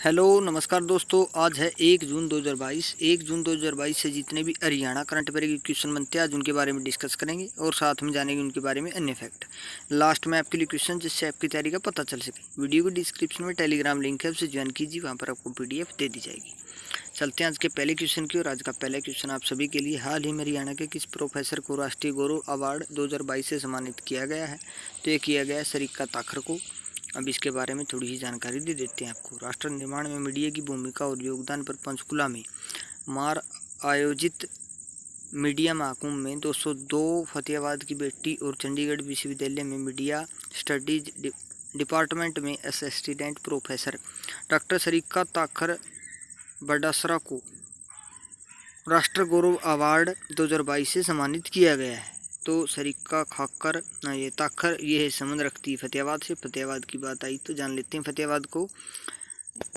Hello नमस्कार दोस्तों, आज है 1 जून 2022। 1 जून 2022 से जितने भी हरियाणा करंट अफेयर के क्वेश्चन बनते हैं आज उनके बारे में डिस्कस करेंगे और साथ में जानेंगे उनके बारे में अन्य फैक्ट। लास्ट में आपके लिए क्वेश्चन जिससे आपकी तैयारी का पता चल सके। वीडियो को डिस्क्रिप्शन में टेलीग्राम लिंक है, उसे ज्वाइन कीजिए, वहाँ पर आपको PDF दे दी जाएगी। चलते हैं आज के पहले क्वेश्चन की। और आज का पहला क्वेश्चन आप सभी के लिए, हाल ही में हरियाणा के किस प्रोफेसर को राष्ट्रीय गौरव अवार्ड 2022 से सम्मानित किया गया है? तो ये किया गया है सरिका ताखर को। अब इसके बारे में थोड़ी सी जानकारी दे देते हैं आपको। राष्ट्र निर्माण में मीडिया की भूमिका और योगदान पर पंचकुला में मार आयोजित मीडिया महाकुंभ में 202 फतेहाबाद की बेटी और चंडीगढ़ विश्वविद्यालय में मीडिया स्टडीज डिपार्टमेंट में assistant professor doctor Sarika Takhar बडासरा को राष्ट्र गौरव अवार्ड 2022 से सम्मानित किया गया है। तो सरिका खाकर ये ताखर ये है संबंध रखती है फतेहाबाद से। फतेहाबाद की बात आई तो जान लेते हैं फतेहाबाद को,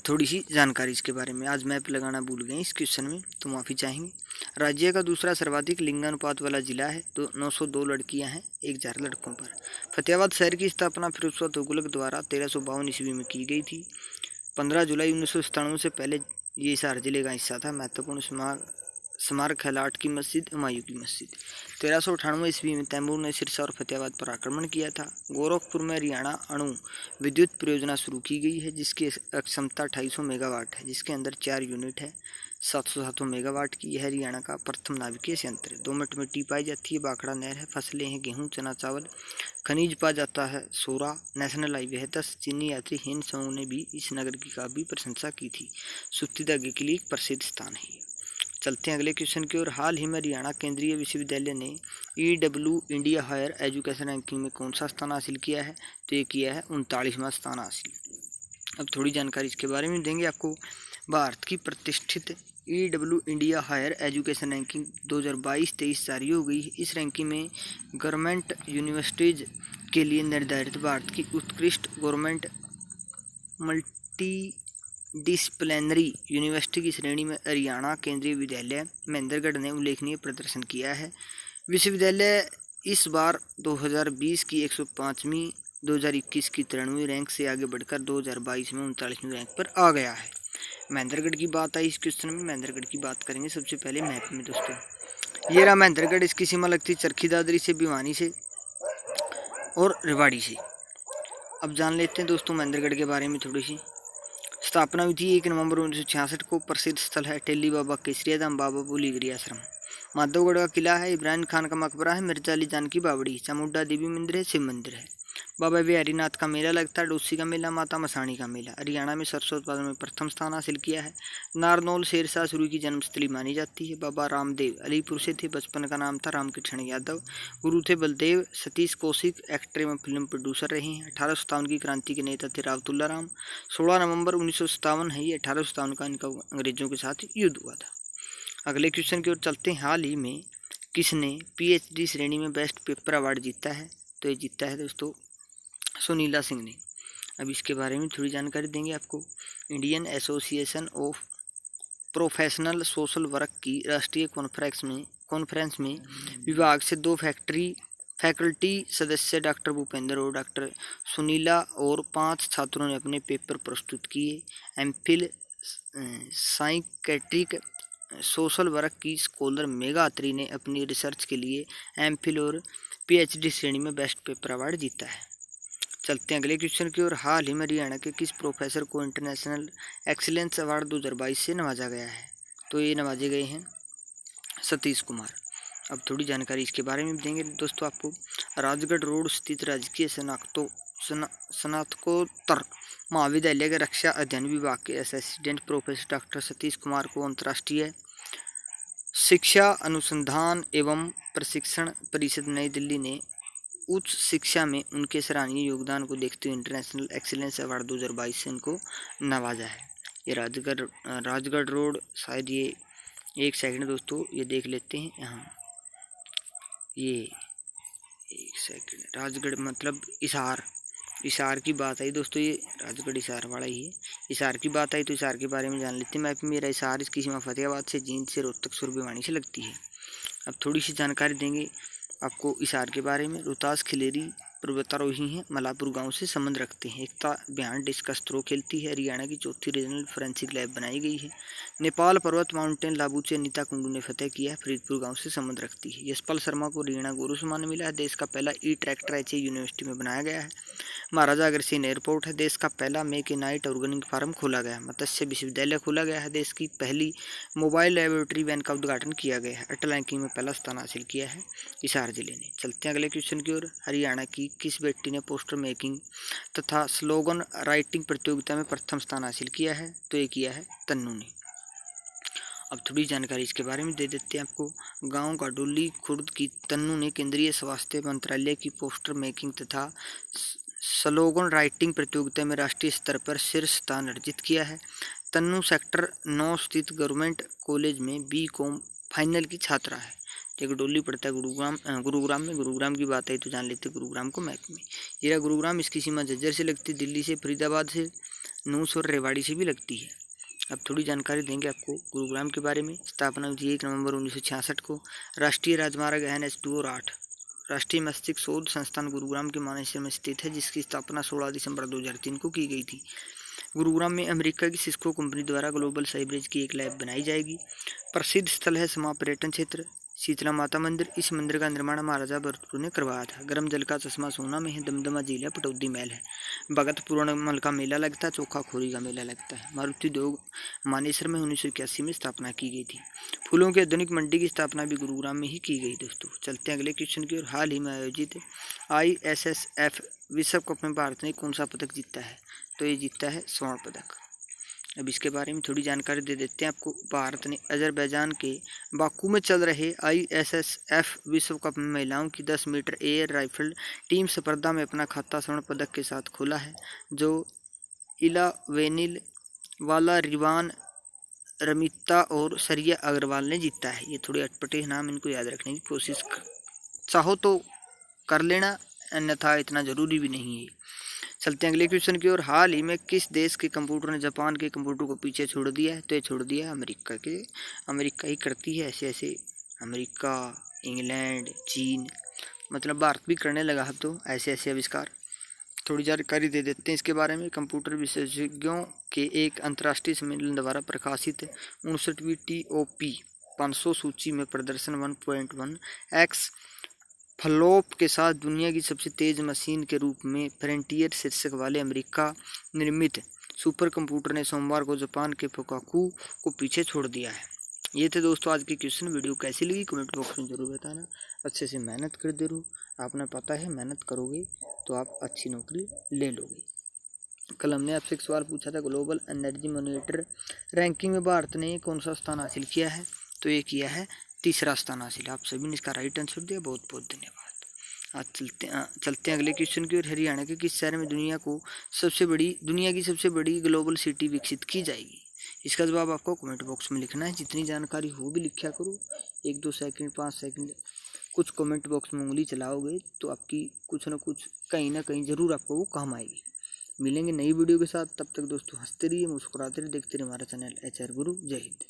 थोड़ी सी जानकारी इसके बारे में। आज मैप लगाना भूल गए इस क्वेश्चन में, तो माफ़ी चाहेंगे। राज्य का दूसरा सर्वाधिक लिंगानुपात वाला जिला है, तो 902 लड़कियां हैं 1000 लड़कों पर। फतेहाबाद शहर की स्थापना फिरोज शाह तुगलक द्वारा 1352 ईस्वी में की गई थी। 15 जुलाई 1997 से पहले ये हिसार जिले का हिस्सा था। महत्वपूर्ण स्मारक है लाट की मस्जिद, हुमायूं की मस्जिद। 1398 ईस्वी में तैमूर ने सिरसा और फतेहाबाद पर आक्रमण किया था। गोरखपुर में हरियाणा अणु विद्युत परियोजना शुरू की गई है, जिसकी क्षमता 2800 मेगावाट है, जिसके अंदर 4 यूनिट है 707 मेगावाट की। यह हरियाणा का प्रथम नाभिकीय संयंत्र है। दोमट मिट्टी पाई जाती है, बाखड़ा नहर है, फसलें हैं गेहूँ चना चावल, खनिज पाया जाता है सोरा, नेशनल हाईवे है 10। चीनी यात्री हिन सोंग ने भी इस नगर की काफ़ी प्रशंसा की थी। सूती धागे के लिए एक प्रसिद्ध स्थान है। चलते हैं अगले क्वेश्चन की ओर। हाल ही में हरियाणा केंद्रीय विश्वविद्यालय ने EW India higher education ranking में कौन सा स्थान हासिल किया है? तो ये किया है 39वां स्थान हासिल। अब थोड़ी जानकारी इसके बारे में देंगे आपको। भारत की प्रतिष्ठित EW India higher education ranking 2022-23 जारी हो गई है। इस रैंकिंग में गवर्नमेंट यूनिवर्सिटीज़ के लिए निर्धारित भारत की उत्कृष्ट गवर्नमेंट मल्टी डिसिप्लिनरी यूनिवर्सिटी की श्रेणी में हरियाणा केंद्रीय विद्यालय महेंद्रगढ़ ने उल्लेखनीय प्रदर्शन किया है। विश्वविद्यालय इस बार 2020 की 105वीं, 2021 की 93वीं रैंक से आगे बढ़कर 2022 में 39वीं रैंक पर आ गया है। महेंद्रगढ़ की बात आई इस क्वेश्चन में। महेंद्रगढ़ की बात करेंगे सबसे पहले मैप में दोस्तों। ये रहा महेंद्रगढ़, इसकी सीमा लगती चरखी दादरी से, भिवानी से और रेवाड़ी से। अब जान लेते हैं दोस्तों महेंद्रगढ़ के बारे में थोड़ी सी। स्थापना हुई थी 1 नवंबर 1966 को। प्रसिद्ध स्थल है टेली बाबा केसरिया धाम, बाबा बुलीगिरी आश्रम। माधवगढ़ का किला है, इब्राहिम खान का मकबरा है, मिर्जा अली जान की बावड़ी, चामुंडा देवी मंदिर है, शिव मंदिर है। बाबा बिहारी नाथ का मेला लगता है, डोसी का मेला, माता मसाणी का मेला। हरियाणा में सरसों उत्पादन में प्रथम स्थान हासिल किया है। नारनौल शेरशाह सूरी की जन्मस्थली मानी जाती है। बाबा रामदेव अलीपुर से थे, बचपन का नाम था रामकृष्ण यादव। गुरु थे बलदेव। सतीश कौशिक एक्टर एवं फिल्म प्रोड्यूसर रहे हैं। 1857 की क्रांति के नेता थे रावतुल्ला राम। 16 नवंबर 1957 है ये, 1857 का इनका अंग्रेजों के साथ युद्ध हुआ था। अगले क्वेश्चन की ओर चलते हैं। हाल ही में किसने PhD श्रेणी में बेस्ट पेपर अवार्ड जीता है? तो ये जीता है दोस्तों सुनीला सिंह ने। अब इसके बारे में थोड़ी जानकारी देंगे आपको। Indian association of professional social work की राष्ट्रीय कॉन्फ्रेंस में विभाग से 2 फैकल्टी सदस्य डॉक्टर भूपेंद्र और डॉक्टर सुनीला और 5 छात्रों ने अपने पेपर प्रस्तुत किए। MPhil साइकेट्रिक सोशल वर्क की स्कॉलर मेघा अत्री ने अपनी रिसर्च के लिए MPhil और PhD श्रेणी में बेस्ट पेपर अवार्ड जीता है। चलते हैं अगले क्वेश्चन की ओर। हाल ही में हरियाणा के किस प्रोफेसर को इंटरनेशनल एक्सीलेंस अवार्ड 2022 से नवाजा गया है? तो ये नवाजे गए हैं सतीश कुमार। अब थोड़ी जानकारी इसके बारे में देंगे दोस्तों आपको। राजगढ़ रोड स्थित राजकीय स्नातकोत्तर महाविद्यालय के रक्षा अध्ययन विभाग के assistant professor doctor Satish Kumar को अंतर्राष्ट्रीय शिक्षा अनुसंधान एवं प्रशिक्षण परिषद नई दिल्ली ने उच्च शिक्षा में उनके सराहनीय योगदान को देखते हुए इंटरनेशनल एक्सीलेंस अवार्ड 2022 से इनको नवाजा है। ये राजगढ़ रोड, शायद ये एक सेकंड दोस्तों ये देख लेते हैं यहाँ। ये एक सेकंड, राजगढ़ मतलब इसार की बात आई दोस्तों। ये राजगढ़ इसार वाला ही है। इसार की बात आई तो इसार के बारे में जान लेते हैं। मैप में मेरा इसार, इसकी सीमा फतेहाबाद से, जींद से, रोहतक से और भिवानी से लगती है। अब थोड़ी सी जानकारी देंगे आपको इसार के बारे में। रोहतास, खिलेरी, पर्वतारोही हैं, मलापुर गांव से संबंध रखते हैं। एकता बिहार डिस्कस थ्रो खेलती है। हरियाणा की चौथी रीजनल फोरेंसिक लैब बनाई गई है। नेपाल पर्वत माउंटेन लाबूचे अनिता कुंडू ने फतेह किया है। फरीदपुर गांव से संबंध रखती है। यशपाल शर्मा को हरियाणा गौरव सम्मान मिला है। देश का पहला ई ट्रैक्टर एच यूनिवर्सिटी में बनाया गया है। महाराजा अग्रसेन एयरपोर्ट है। देश का पहला मेकेनाइट ऑर्गेनिक फार्म खोला गया है। मत्स्य विश्वविद्यालय खोला गया है। देश की पहली मोबाइल लेबोरेटरी वैन का उद्घाटन किया गया है। अटल रैंकिंग में पहला स्थान हासिल किया है हिसार जिले ने। चलते हैं अगले क्वेश्चन की ओर। हरियाणा की किस व्यक्ति ने पोस्टर मेकिंग तथा स्लोगन राइटिंग प्रतियोगिता में प्रथम स्थान हासिल किया है? तो ये किया है तन्नू ने। अब थोड़ी जानकारी इसके बारे में दे देते हैं आपको। गांव गाडोली खुर्द की तन्नू ने केंद्रीय स्वास्थ्य मंत्रालय की पोस्टर मेकिंग तथा स्लोगन राइटिंग प्रतियोगिता में राष्ट्रीय स्तर पर शीर्ष स्थान अर्जित किया है। तन्नू सेक्टर 9 स्थित गवर्नमेंट कॉलेज में बी.कॉम फाइनल की छात्रा है। एक डोली पड़ता है गुरुग्राम में। गुरुग्राम की बात है तो जान लेते गुरुग्राम को मैप में। ये गुरुग्राम, इसकी सीमा झज्जर से लगती है, दिल्ली से, फरीदाबाद से, नूस और रेवाड़ी से भी लगती है। अब थोड़ी जानकारी देंगे आपको गुरुग्राम के बारे में। स्थापना हुई थी 1 नवंबर 1966 को। राष्ट्रीय राजमार्ग NH2 और 8। राष्ट्रीय मस्तिष्क शोध संस्थान गुरुग्राम के मानेसर में स्थित है, जिसकी स्थापना 16 दिसंबर 2003 को की गई थी। गुरुग्राम में अमेरिका की सिस्को कंपनी द्वारा ग्लोबल साइब्रेज की एक लैब बनाई जाएगी। प्रसिद्ध स्थल है समा पर्यटन क्षेत्र शीतला माता मंदिर। इस मंदिर का निर्माण महाराजा भरतपुर ने करवाया था। गर्म जल का चश्मा सोना में है। दमदमा झील है। पटौदी महल है। भगत पूर्णमल का मेला लगता है। चोखा खोरी का मेला लगता है। मारुति उद्योग मानेसर में 1981 में स्थापना की गई थी। फूलों की आधुनिक मंडी की स्थापना भी गुरुग्राम में ही की गई। दोस्तों चलते हैं अगले क्वेश्चन की ओर। हाल ही में आयोजित ISSF विश्व कप में भारत ने कौन सा पदक जीता है? तो ये जीता है स्वर्ण पदक। अब इसके बारे में थोड़ी जानकारी दे देते हैं आपको। भारत ने अजरबैजान के बाकू में चल रहे ISSF विश्व कप में महिलाओं की 10 मीटर एयर राइफल टीम स्पर्धा में अपना खाता स्वर्ण पदक के साथ खोला है, जो इला वेनिल वाला रिवान रमिता और सरिया अग्रवाल ने जीता है। ये थोड़े अटपटे नाम, इनको याद रखने की कोशिश चाहो तो कर लेना, अन्यथा इतना ज़रूरी भी नहीं है। चलते हैं अगले क्वेश्चन की ओर। हाल ही में किस देश के कंप्यूटर ने जापान के कंप्यूटर को पीछे छोड़ दिया है? तो ये छोड़ दिया है अमेरिका के। अमेरिका ही करती है ऐसे ऐसे। अमेरिका, इंग्लैंड, चीन, मतलब भारत भी करने लगा है तो ऐसे ऐसे आविष्कार। थोड़ी जानकारी दे देते हैं इसके बारे में। कंप्यूटर विशेषज्ञों के एक अंतर्राष्ट्रीय सम्मेलन द्वारा प्रकाशित 59वीं TOP 500 सूची में प्रदर्शन 1.1x फ्लॉप के साथ दुनिया की सबसे तेज मशीन के रूप में फ्रंटियर शीर्षक वाले अमेरिका निर्मित सुपर कंप्यूटर ने सोमवार को जापान के फुकाकू को पीछे छोड़ दिया है। ये थे दोस्तों आज की क्वेश्चन। वीडियो कैसी लगी कमेंट बॉक्स में जरूर बताना। अच्छे से मेहनत करते रहो। आपने पता है मेहनत करोगे तो आप अच्छी नौकरी ले लोगे। कल हमने आपसे एक सवाल पूछा था, ग्लोबल एनर्जी मॉनिटर रैंकिंग में भारत ने कौन सा स्थान हासिल किया है? तो ये किया है तीसरा स्थान हासिल। आप सभी ने इसका राइट आंसर दिया, बहुत बहुत धन्यवाद। आज चलते हैं अगले क्वेश्चन की ओर। हरियाणा के किस शहर में दुनिया की सबसे बड़ी ग्लोबल सिटी विकसित की जाएगी? इसका जवाब आपको कमेंट बॉक्स में लिखना है। जितनी जानकारी हो भी लिखा करो। 1-2 सेकंड 5 सेकंड कुछ कमेंट बॉक्स में उंगली चलाओगे तो आपकी कुछ ना कुछ कहीं ना कहीं ज़रूर आपको वो काम आएगी। मिलेंगे नई वीडियो के साथ। तब तक दोस्तों हंसते रहिए, मुस्कुराते रहिए, देखते रहिए हमारा चैनल HR गुरु। जय हिंद।